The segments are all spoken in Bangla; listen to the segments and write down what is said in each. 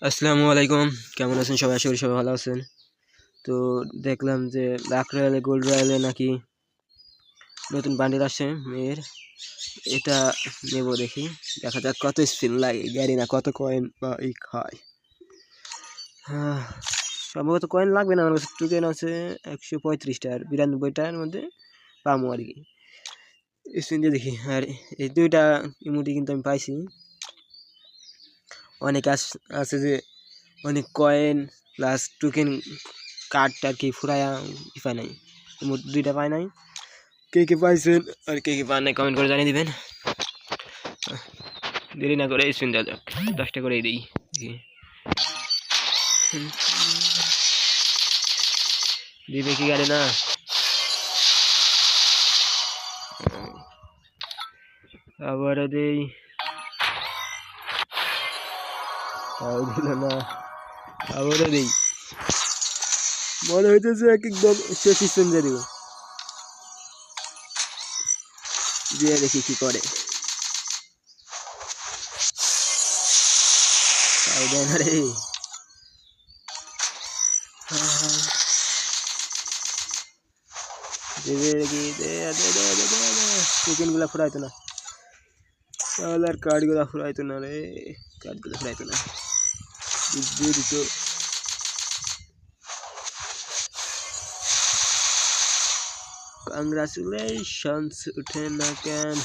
আসসালামু আলাইকুম। কেমন আছেন সবাই? আশা করি সবাই ভালো আছেন। তো দেখলাম যে লাক রয়্যালে গোল্ড রয়্যালে নাকি নতুন বান্ডিল আসছে মেয়ের। এটা নেব, দেখি দেখা যাক কত স্পিন লাগে, জানি না কত কয়েন বা এই খায়। সম্ভবত কয়েন লাগবে না, আমার কাছে টোকেন আছে 135টার 92টার মধ্যে পামো আর কি। স্পিন দিয়ে দেখি। আর এই দুইটা ইমোটি কিন্তু আমি পাইছি। অনেক আছে যে অনেক কয়েন প্লাস টোকেন কার্ডটা আর কি ফুরায়া পায় নাই, মোট দুইটা পায় নাই। কে কে পাইছেন আর কে কে পান নাই কমেন্ট করে জানিয়ে দিবেন। দেরি না করে স্পিন দেওয়া যাক, 10টা করেই দিই। দিবে কি গাড়ি না, আবারও দিই, তাও দিল না, আবারও দিই। মনে হইতেছে এক একদম শেষ স্পিন দিয়ে দিব, দিয়ে দেখি কি করে। তাও দেয় না রে। দেবে কি, দে দে দে দে দে দে। টোকেনগুলা ফুরাইতো না, তাহলে আর কার্ডগুলা ফুরাইতো না রে, কার্ডগুলা ফুরাইতো না, দিয়ে দিত। কংগ্রাচুলেশনস উঠে না কেন,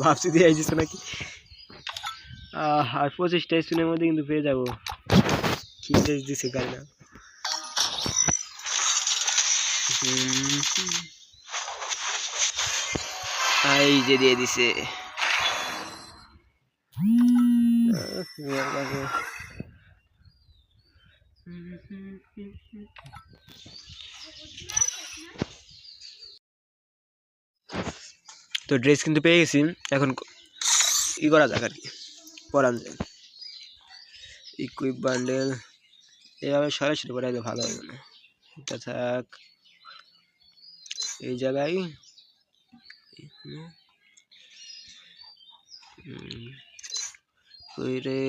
ভাবছি দিয়ে আইছিস নাকি। আর 25টা স্পিনের মধ্যে কিন্তু পেয়ে যাবো। কি টেস্ট দিছে গাড়ি না। এই যে দিয়ে দিছে। তো ড্রেস কিন্তু পেয়ে গেছি, এখন ই করা যাক আর কি, পরান যায়। ইকুইপ বান্ডেল এভাবে সরাসরি পরাইলে ভালো হবে না, এটা থাক এই জায়গায়। রে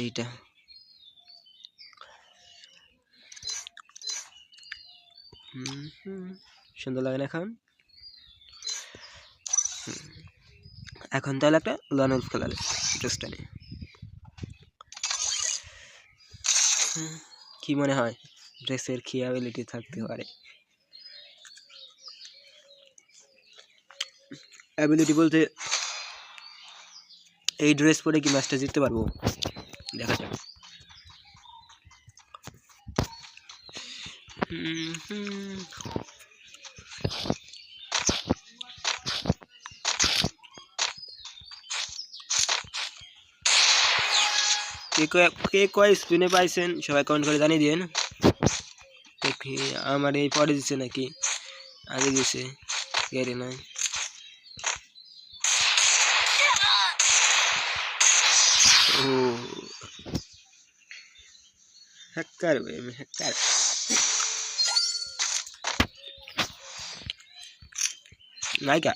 এইটা সুন্দর লাগে না এখন। এখন তাহলে একটা লন কালারের ড্রেসটা নিয়ে কি মনে হয় ড্রেসের কি অ্যাবিলিটি থাকতে পারে? অ্যাবিলিটি বলতে এই ড্রেস পরে কি ম্যাচটা জিততে পারবো, দেখা যাক। কে কয় স্পিনে পাইছেন সবাই কমেন্ট করে জানিয়ে দিন। দেখি আমার এই পরে দিচ্ছে নাকি আগে দিছে, গেরে নয়। ও হ্যাকার ভাই, আমি হ্যাকার। নাইকা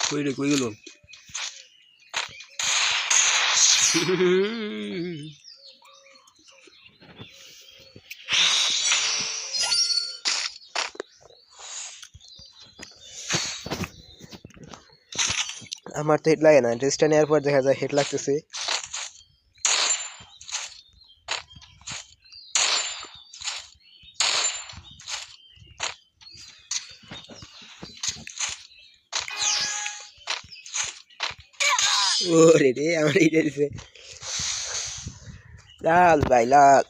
কই রে, কই গেল? আমার তো হেড লাগে না, ড্রেসটা নেওয়ার পর দেখা যায় হেড লাগতেছে। ওরে রে, আমার এইটা দিছে লাল ভাই, লাল।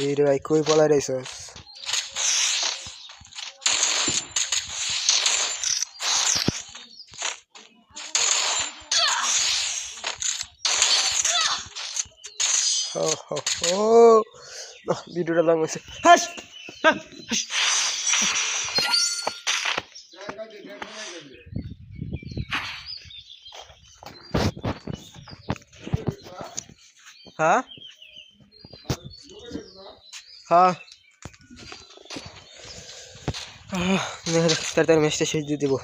এই রে ভাই, কই পলাই রইছস? ভিডিওটা লং হয়েছে। হাস হ্যাঁ হ্যাঁ তাড়াতাড়ি ম্যাচটা শেষ দিয়ে দেবো।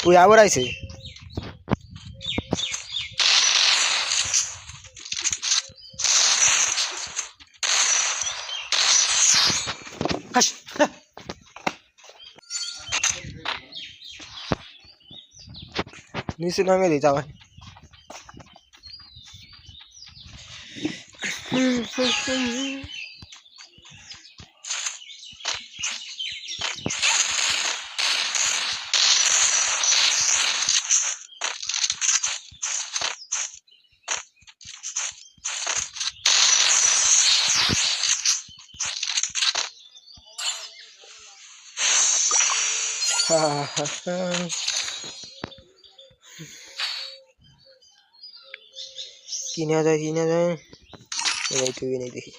ওই আবার আইছে। নিচে নামে দিই যাওয়াই। কি নেওয়া যায় এইটুকু নেই দেখি।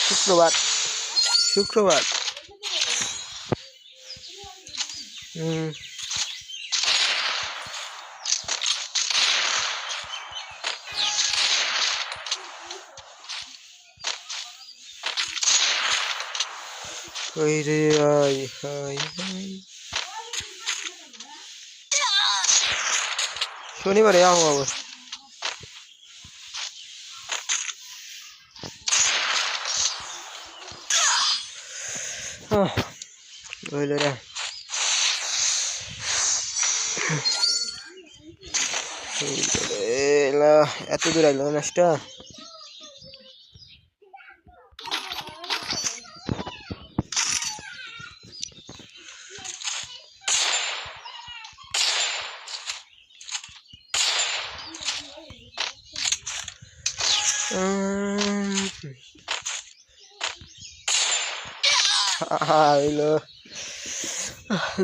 শুক্রবার শুক্রবার ওই রে আই হাই শনিবারে আবো আবার। হইল রে এত দূর আইলো ম্যাচটা।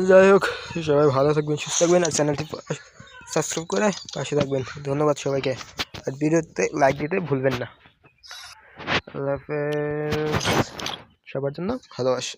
যাই হোক, সবাই ভালো থাকবেন, সুস্থ থাকবেন, আর চ্যানেলটি সাবস্ক্রাইব করে পাশে থাকবেন। ধন্যবাদ সবাইকে, আর ভিডিওতে লাইক দিতে ভুলবেন না। আল্লাহ হাফেজ, সবার জন্য ভালোবাসা।